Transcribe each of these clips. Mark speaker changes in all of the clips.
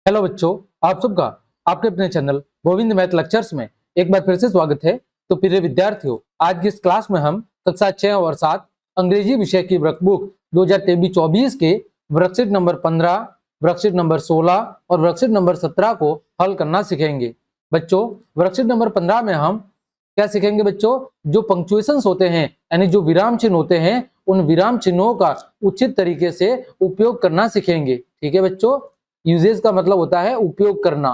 Speaker 1: Hello बच्चों, आप सबका आपके अपने चैनल गोविंद मैथ लेक्चर्स में एक बार फिर से स्वागत है। तो प्रिय विद्यार्थियों, आज की इस क्लास में हम कक्षा 6 और 7 अंग्रेजी विषय की वर्कबुक 2023-24 के वर्कशीट नंबर 15, वर्कशीट नंबर 16 और वर्कशीट नंबर 17 को हल करना सीखेंगे। बच्चों, वर्कशीट नंबर 15 में हम क्या सीखेंगे बच्चों? जो पंक्चुएशंस होते हैं यानी जो विराम चिन्ह होते हैं, उन विराम चिन्हों का उचित तरीके से उपयोग करना सीखेंगे। ठीक है बच्चों, यूजेस का मतलब होता है उपयोग करना,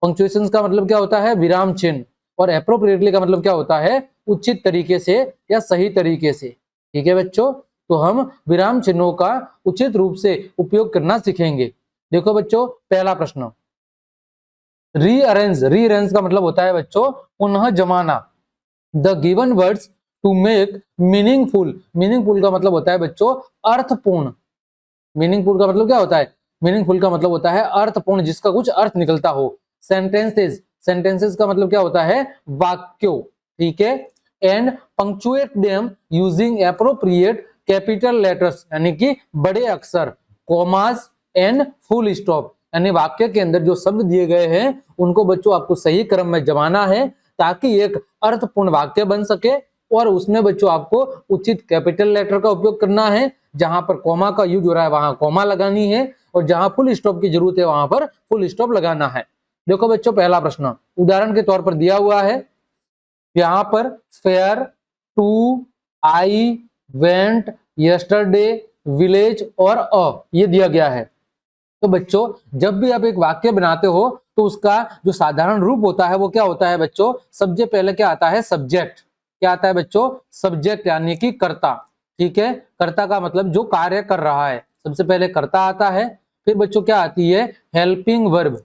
Speaker 1: पंक्चुएशंस का मतलब क्या होता है? विराम चिन्ह, और एप्रोप्रिएटली का मतलब क्या होता है? उचित तरीके से या सही तरीके से। ठीक है बच्चों, तो हम विराम चिन्हों का उचित रूप से उपयोग करना सीखेंगे। देखो बच्चों, पहला प्रश्न, रीअरेंज। रीअरेंज का मतलब होता है बच्चों पुनः जमाना। The given words to make meaningful. Meaningful का मतलब होता है बच्चों अर्थपूर्ण। मीनिंगफुल का मतलब क्या होता है? मीनिंगफुल का मतलब होता है अर्थपूर्ण, जिसका कुछ अर्थ निकलता हो। सेंटेंसेस। सेंटेंसेस का मतलब क्या होता है? वाक्यों। ठीक है। And punctuate them using appropriate capital letters, यानी कि बड़े अक्षर, कॉमास एंड फुल स्टॉप। यानी वाक्य के अंदर जो शब्द दिए गए हैं उनको बच्चों आपको सही क्रम में जमाना है, ताकि एक अर्थपूर्ण वाक्य बन सके। और उसमें बच्चों आपको उचित कैपिटल लेटर का उपयोग करना है। जहां पर कॉमा का यूज हो रहा है वहां कॉमा लगानी है, और जहां फुल स्टॉप की जरूरत है वहां पर फुल स्टॉप लगाना है। देखो बच्चों, पहला प्रश्न उदाहरण के तौर पर दिया हुआ है। यहां पर fair, to, I, went, yesterday, village और ये दिया गया है। तो बच्चों, जब भी आप एक वाक्य बनाते हो तो उसका जो साधारण रूप होता है वो क्या होता है बच्चों? सबसे पहले क्या आता है? सब्जेक्ट। क्या आता है बच्चों? सब्जेक्ट, यानी कि कर्ता। ठीक है, कर्ता का मतलब जो कार्य कर रहा है, सबसे पहले कर्ता आता है। फिर बच्चों क्या आती है? Helping verb.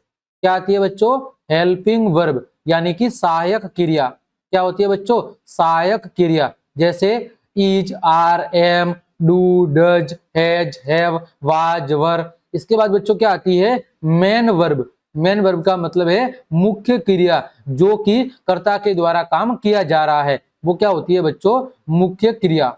Speaker 1: क्या आती है बच्चों? हेल्पिंग वर्ब, यानी कि सहायक क्रिया। क्या होती है बच्चों? सहायक क्रिया, जैसे is, are, am, do, does, has, have, was, were. इसके बाद बच्चों क्या आती है? Main verb. मेन वर्ब का मतलब है मुख्य क्रिया, जो कि कर्ता के द्वारा काम किया जा रहा है, वो क्या होती है बच्चों? मुख्य क्रिया।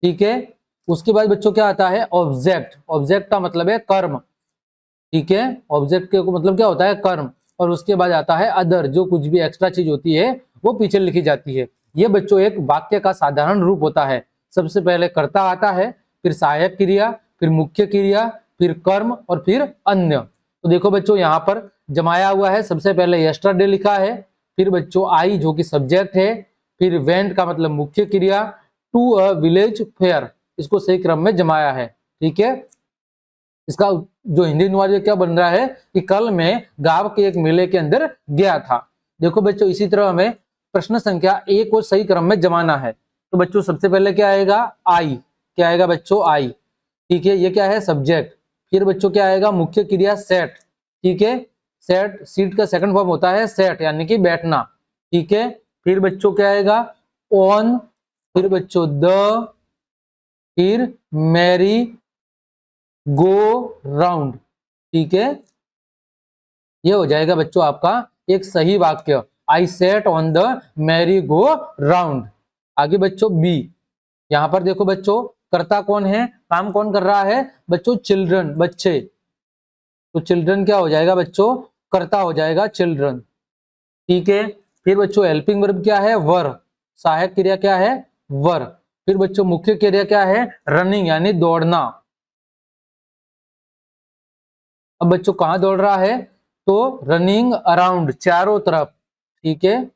Speaker 1: ठीक है। उसके बाद बच्चों क्या आता है? ऑब्जेक्ट। ऑब्जेक्ट का मतलब है कर्म। ठीक है, ऑब्जेक्ट के मतलब क्या होता है? कर्म। और उसके बाद आता है अदर, जो कुछ भी एक्स्ट्रा चीज होती है वो पीछे लिखी जाती है। ये बच्चों एक वाक्य का साधारण रूप होता है। सबसे पहले कर्ता आता है, फिर सहायक क्रिया, फिर मुख्य क्रिया, फिर कर्म और फिर अन्य। तो देखो बच्चों, यहाँ पर जमाया हुआ है। सबसे पहले यस्टरडे लिखा है, फिर बच्चों आई जो कि सब्जेक्ट है, फिर वेंट का मतलब मुख्य क्रिया, टू अ विलेज फेयर, इसको सही क्रम में जमाया है। ठीक है। इसका जो हिंदी अनुवाद क्या बन रहा है कि कल मैं गांव के एक मेले के अंदर गया था। देखो बच्चों, इसी तरह हमें प्रश्न संख्या 1 को सही क्रम में जमाना है। तो बच्चों सबसे पहले क्या आएगा? आई। क्या आएगा बच्चों? आई। ठीक है, ये क्या है? सब्जेक्ट। फिर बच्चों क्या आएगा? मुख्य क्रिया सेट। ठीक है, सेट, सीट का सेकंड फॉर्म होता है सेट, यानी कि बैठना। ठीक है। फिर बच्चों क्या आएगा? ऑन। फिर बच्चों द, फिर मैरी, गो राउंड। ठीक है, ये हो जाएगा बच्चों आपका एक सही वाक्य। I set on the merry go round. आगे बच्चों बी। यहां पर देखो बच्चों, कर्ता कौन है? काम कौन कर रहा है बच्चों? चिल्ड्रन, बच्चे। तो चिल्ड्रन क्या हो जाएगा बच्चों? कर्ता हो जाएगा चिल्ड्रन। ठीक है। फिर बच्चों हेल्पिंग वर्ब क्या है? वर। सहायक क्रिया क्या है? वर। फिर बच्चों मुख्य क्रिया क्या है? रनिंग, यानी दौड़ना। अब बच्चों कहां दौड़ रहा है? तो रनिंग अराउंड, चारों तरफ। ठीक है।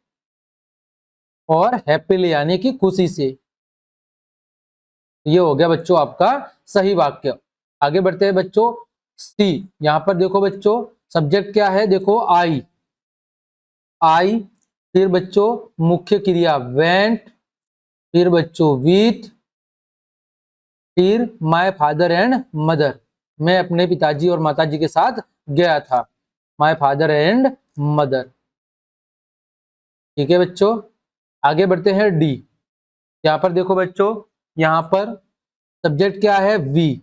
Speaker 1: और हैप्पीली, यानी कि खुशी से। ये हो गया बच्चों आपका सही वाक्य। आगे बढ़ते हैं बच्चों सी। यहां पर देखो बच्चों, सब्जेक्ट क्या है? देखो आई। आई। फिर बच्चों मुख्य क्रिया वेंट, फिर बच्चों वीट, फिर माय फादर एंड मदर, मैं अपने पिताजी और माताजी के साथ गया था। My father and mother. ठीक है बच्चों, आगे बढ़ते हैं डी। यहाँ पर देखो बच्चों, यहाँ पर सब्जेक्ट क्या है? वी।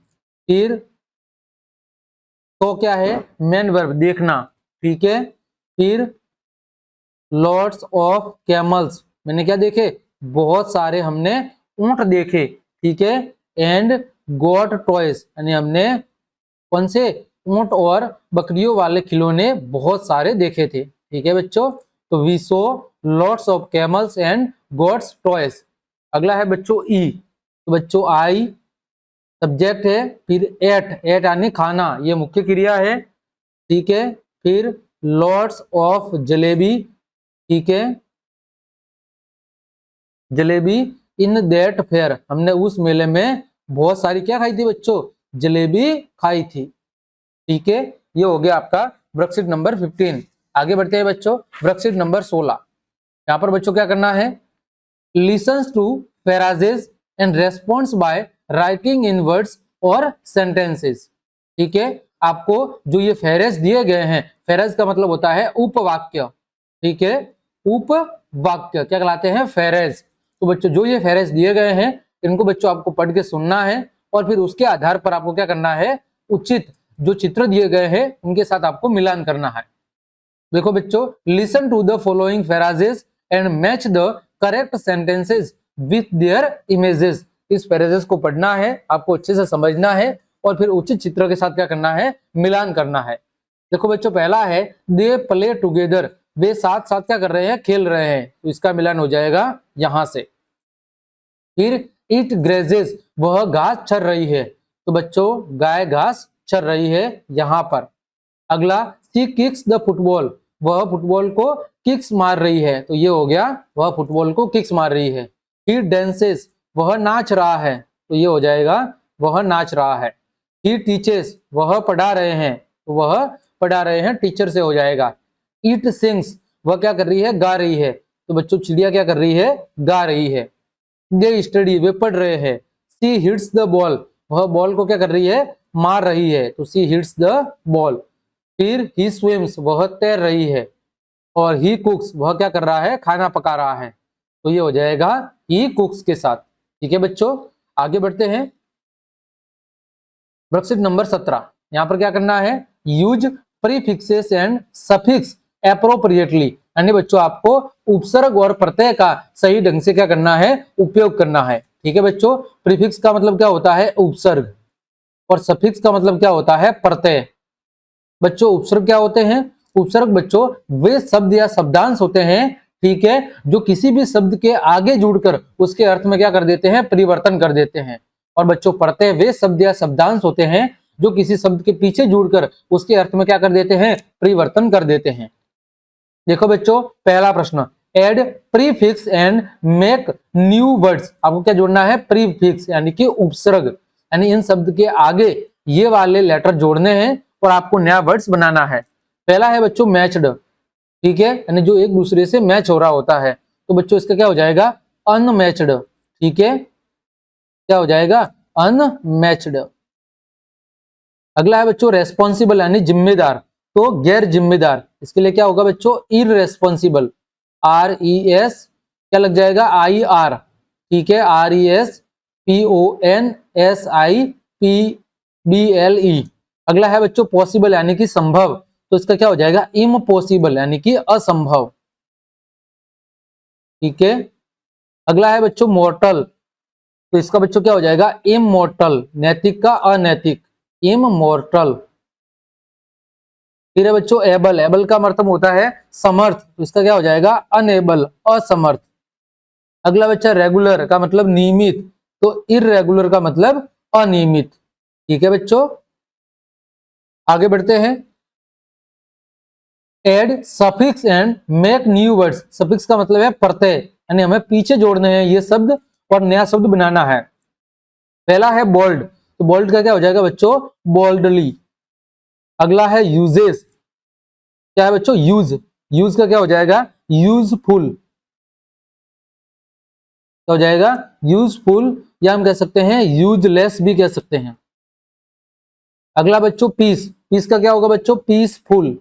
Speaker 1: फिर तो क्या है? मेन वर्ब, देखना। ठीक है। फिर लॉट्स ऑफ कैमल्स, मैंने क्या देखे? बहुत सारे हमने ऊंट देखे। ठीक है। एंड गॉट टॉयज, यानी हमने कौन से? ऊंट और बकरियों वाले खिलौने बहुत सारे देखे थे। ठीक है बच्चों, तो we saw lots of camels and gods toys. अगला है बच्चों ई, तो बच्चों आई सब्जेक्ट है, फिर एट यानी खाना, ये मुख्य क्रिया है। ठीक है, फिर लॉट्स ऑफ जलेबी, ठीक है, जलेबी इन दैट फेयर, हमने उस मेले में बहुत सारी क्या खाई थी बच्चों, जलेबी खाई थी। ठीक है, ये हो गया आपका वर्कशीट नंबर 15। आगे बढ़ते हैं बच्चों, वर्कशीट नंबर 16। यहाँ पर बच्चों क्या करना है, listens to phrases and response by writing in words और सेंटेंसेस। ठीक है, आपको जो ये फेरेज दिए गए हैं, फेरेज का मतलब होता है उपवाक्य। ठीक है, उपवाक्य क्या कहलाते हैं, फेरेज। तो बच्चों जो ये फेरेज दिए गए हैं, इनको बच्चों आपको पढ़ के सुनना है और फिर उसके आधार पर आपको क्या करना है, उचित जो चित्र दिए गए हैं उनके साथ आपको मिलान करना है। देखो बच्चों, listen to the following phrases and match the correct sentences with their images. इस फ्रेजेस को पढ़ना है, आपको अच्छे से समझना है और फिर उचित चित्र के साथ क्या करना है, मिलान करना है। देखो बच्चों, पहला है दे प्ले टुगेदर, वे साथ साथ क्या कर रहे हैं, खेल रहे हैं, तो इसका मिलान हो जाएगा यहां से। फिर इट ग्रेजेस, वह घास चर रही है, तो बच्चों गाय घास चर रही है यहां पर। अगला सी किक्स द फुटबॉल, वह फुटबॉल को किक्स मार रही है, तो ये हो गया वह फुटबॉल को किक्स मार रही है। ही डांसेस, वह नाच रहा है, तो ये हो जाएगा वह नाच रहा है। ही टीचर्स, वह पढ़ा रहे हैं, तो वह पढ़ा रहे हैं टीचर से हो जाएगा। इट सिंग्स, वह क्या कर रही है, गा रही है, तो बच्चों चिड़िया क्या कर रही है, गा रही है। दे स्टडी, वे पढ़ रहे हैं। सी हिट्स द बॉल, वह बॉल को क्या कर रही है, मार रही है, तो सी हिट्स द बॉल। फिर ही स्विम्स, वह तैर रही है। और ही कुक्स, वह क्या कर रहा है, खाना पका रहा है, तो ये हो जाएगा ही कुक्स के साथ। ठीक है बच्चों, आगे बढ़ते हैं। वर्कशीट नंबर 17, यहाँ पर क्या करना है, use prefixes and suffix appropriately, यानी बच्चों आपको उपसर्ग और प्रत्यय का सही ढंग से क्या करना है, उपयोग करना है। ठीक है बच्चों, प्रीफिक्स का मतलब क्या होता है, उपसर्ग, और सफिक्स का मतलब क्या होता है, प्रत्यय। बच्चों उपसर्ग क्या होते हैं, उपसर्ग बच्चों वे शब्द या शब्दांश होते हैं, ठीक है, जो किसी भी शब्द के आगे जुड़कर उसके अर्थ में क्या कर देते हैं, परिवर्तन कर देते हैं। और बच्चों प्रत्यय वे शब्द या शब्दांश होते हैं जो किसी शब्द के पीछे जुड़कर उसके अर्थ में क्या कर देते हैं, परिवर्तन कर देते हैं। देखो बच्चों, पहला प्रश्न, add prefix and make new words, आपको क्या जोड़ना है, प्रीफिक्स यानी कि उपसर्ग, यानी इन शब्द के आगे ये वाले लेटर जोड़ने हैं और आपको नया वर्ड्स बनाना है। पहला है बच्चों मैच्ड, ठीक है, यानी जो एक दूसरे से मैच हो रहा होता है, तो बच्चों इसका क्या हो जाएगा, अनमैच्ड। ठीक है, क्या हो जाएगा, अनमैच्ड। अगला है बच्चों रेस्पॉन्सिबल यानी जिम्मेदार, तो गैर जिम्मेदार, इसके लिए क्या होगा बच्चों, इररेस्पॉन्सिबल, RES क्या लग जाएगा, IR, ठीक है, RESPONSIBLE। अगला है बच्चों पॉसिबल यानी कि संभव, तो इसका क्या हो जाएगा, इम्पॉसिबल यानी कि असंभव। ठीक है, अगला है बच्चों मॉर्टल, तो इसका बच्चों क्या हो जाएगा, इममॉर्टल, नैतिक का अनैतिक, इममॉर्टल। फिर है बच्चों एबल, एबल का मतलब होता है समर्थ, तो इसका क्या हो जाएगा, अनएबल, असमर्थ। अगला बच्चा रेगुलर का मतलब नियमित, तो इररेगुलर का मतलब अनियमित। ठीक है बच्चों, आगे बढ़ते हैं। Add suffix and make new words, suffix का मतलब है प्रत्यय, यानी हमें पीछे जोड़ने हैं ये शब्द और नया शब्द बनाना है। पहला है बोल्ड, तो बोल्ड का क्या हो जाएगा बच्चों, बोल्डली। अगला है यूजेस, क्या है बच्चों, यूज, यूज का क्या हो जाएगा, यूजफुल, क्या हो जाएगा, यूजफुल, या हम कह सकते हैं यूजलेस भी कह सकते हैं। अगला बच्चों पीस, पीस का क्या होगा बच्चों, पीसफुल।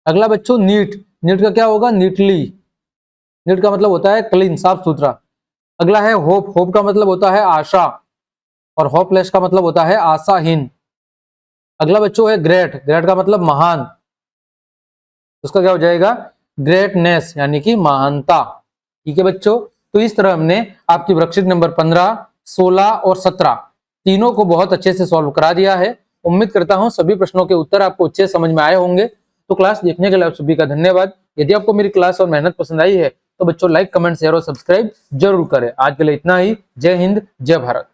Speaker 1: अगला बच्चों नीट, नीट का क्या होगा, नीटली, नीट का मतलब होता है क्लीन, साफ सुथरा। अगला है होप, होप का मतलब होता है आशा, और होपलेस का मतलब होता है आशाहीन। अगला बच्चों है ग्रेट, ग्रेट का मतलब महान, उसका क्या हो जाएगा, ग्रेटनेस यानी कि महानता। ठीक है बच्चों, तो इस तरह हमने आपकी वर्कशीट नंबर 15, 16 और 17 तीनों को बहुत अच्छे से सॉल्व करा दिया है। उम्मीद करता हूं सभी प्रश्नों के उत्तर आपको अच्छे समझ में आए होंगे। तो क्लास देखने के लिए आप सभी का धन्यवाद। यदि आपको मेरी क्लास और मेहनत पसंद आई है तो बच्चों लाइक, कमेंट, शेयर और सब्सक्राइब जरूर करें। आज के लिए इतना ही। जय हिंद, जय भारत।